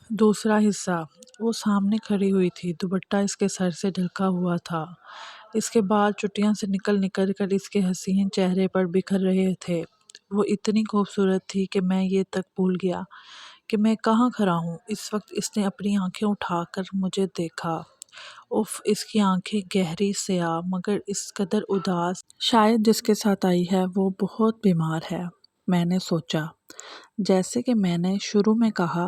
دوسرا حصہ۔ وہ سامنے کھڑی ہوئی تھی، دوپٹہ اس کے سر سے ڈھکا ہوا تھا، اس کے بال چٹیاں سے نکل نکل کر اس کے حسین چہرے پر بکھر رہے تھے۔ وہ اتنی خوبصورت تھی کہ میں یہ تک بھول گیا کہ میں کہاں کھڑا ہوں۔ اس وقت اس نے اپنی آنکھیں اٹھا کر مجھے دیکھا۔ اف، اس کی آنکھیں گہری سیاہ مگر اس قدر اداس۔ شاید جس کے ساتھ آئی ہے وہ بہت بیمار ہے، میں نے سوچا۔ جیسے کہ میں نے شروع میں کہا،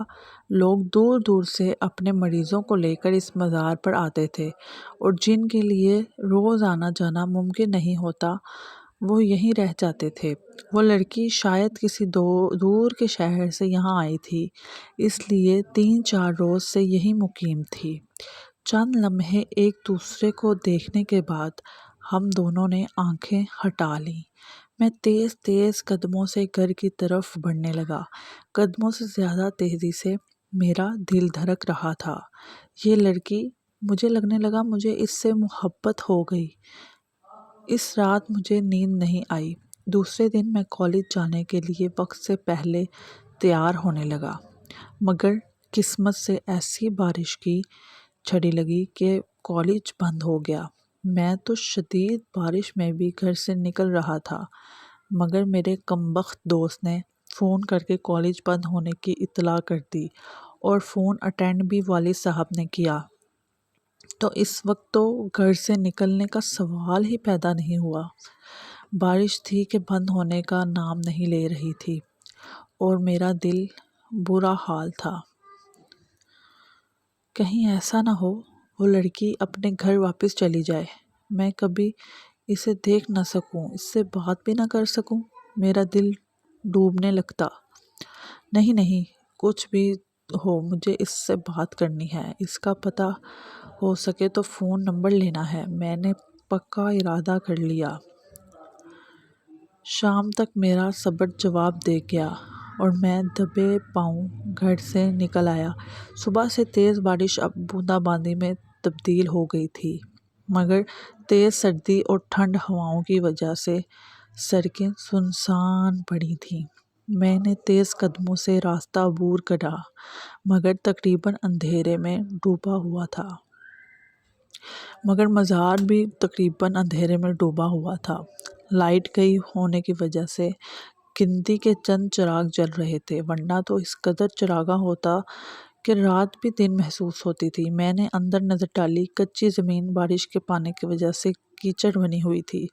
لوگ دور دور سے اپنے مریضوں کو لے کر اس مزار پر آتے تھے اور جن کے لیے روز آنا جانا ممکن نہیں ہوتا وہ یہیں رہ جاتے تھے۔ وہ لڑکی شاید کسی دور کے شہر سے یہاں آئی تھی، اس لیے 3-4 روز سے یہیں مقیم تھی۔ چند لمحے ایک دوسرے کو دیکھنے کے بعد ہم دونوں نے آنکھیں ہٹا لیں۔ میں تیز تیز قدموں سے گھر کی طرف بڑھنے لگا، قدموں سے زیادہ تیزی سے میرا دل دھڑک رہا تھا۔ یہ لڑکی، مجھے لگنے لگا مجھے اس سے محبت ہو گئی۔ اس رات مجھے نیند نہیں آئی۔ دوسرے دن میں کالج جانے کے لیے وقت سے پہلے تیار ہونے لگا، مگر قسمت سے ایسی بارش کی جھڑی لگی کہ کالج بند ہو گیا۔ میں تو شدید بارش میں بھی گھر سے نکل رہا تھا، مگر میرے کمبخت دوست نے فون کر کے کالج بند ہونے کی اطلاع کر دی اور فون اٹینڈ بھی والد صاحب نے کیا، تو اس وقت تو گھر سے نکلنے کا سوال ہی پیدا نہیں ہوا۔ بارش تھی کہ بند ہونے کا نام نہیں لے رہی تھی اور میرا دل برا حال تھا۔ کہیں ایسا نہ ہو وہ لڑکی اپنے گھر واپس چلی جائے، میں کبھی اسے دیکھ نہ سکوں، اس سے بات بھی نہ کر سکوں، میرا دل ڈوبنے لگتا۔ نہیں نہیں، کچھ بھی ہو مجھے اس سے بات کرنی ہے، اس کا پتہ ہو سکے تو فون نمبر لینا ہے، میں نے پکا ارادہ کر لیا۔ شام تک میرا صبر جواب دے گیا اور میں دبے پاؤں گھر سے نکل آیا۔ صبح سے تیز بارش اب بوندا باندی میں تبدیل ہو گئی تھی، مگر تیز سردی اور ٹھنڈ ہواؤں کی وجہ سے سڑکیں سنسان پڑی تھیں۔ میں نے تیز قدموں سے راستہ عبور کرا، مگر تقریباً اندھیرے میں ڈوبا ہوا تھا۔ مگر مزار بھی تقریباً اندھیرے میں ڈوبا ہوا تھا۔ لائٹ گئی ہونے کی وجہ سے گنتی کے چند چراغ جل رہے تھے، ورنہ تو اس قدر چراغاں ہوتا کہ رات بھی دن محسوس ہوتی تھی۔ میں نے اندر نظر ڈالی، کچی زمین بارش کے پانی کی وجہ سے کیچڑ بنی ہوئی تھی،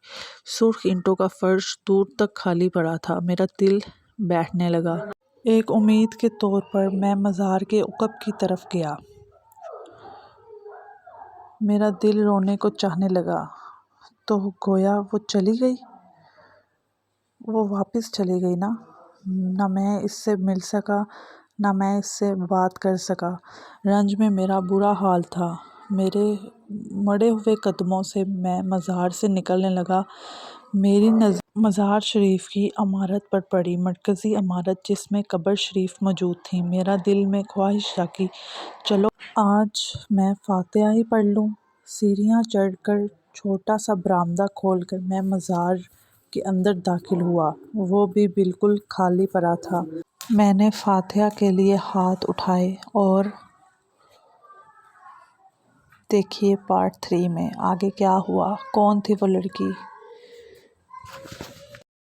سرخ اینٹوں کا فرش دور تک خالی پڑا تھا۔ میرا دل بیٹھنے لگا۔ ایک امید کے طور پر میں مزار کے عقب کی طرف گیا۔ میرا دل رونے کو چاہنے لگا، تو گویا وہ چلی گئی، وہ واپس چلی گئی نا۔ نہ میں اس سے مل سکا، نہ میں اس سے بات کر سکا۔ رنج میں میرا برا حال تھا۔ میرے مڑے ہوئے قدموں سے میں مزار سے نکلنے لگا۔ میری نظر مزار شریف کی عمارت پر پڑی، مرکزی عمارت جس میں قبر شریف موجود تھی۔ میرا دل میں خواہش جاگی، چلو آج میں فاتحہ ہی پڑھ لوں۔ سیڑھیاں چڑھ کر چھوٹا سا برآمدہ کھول کر میں مزار کے اندر داخل ہوا، وہ بھی بالکل خالی پڑا تھا۔ میں نے فاتحہ کے لیے ہاتھ اٹھائے اور دیکھیے پارٹ 3 میں آگے کیا ہوا، کون تھی وہ لڑکی۔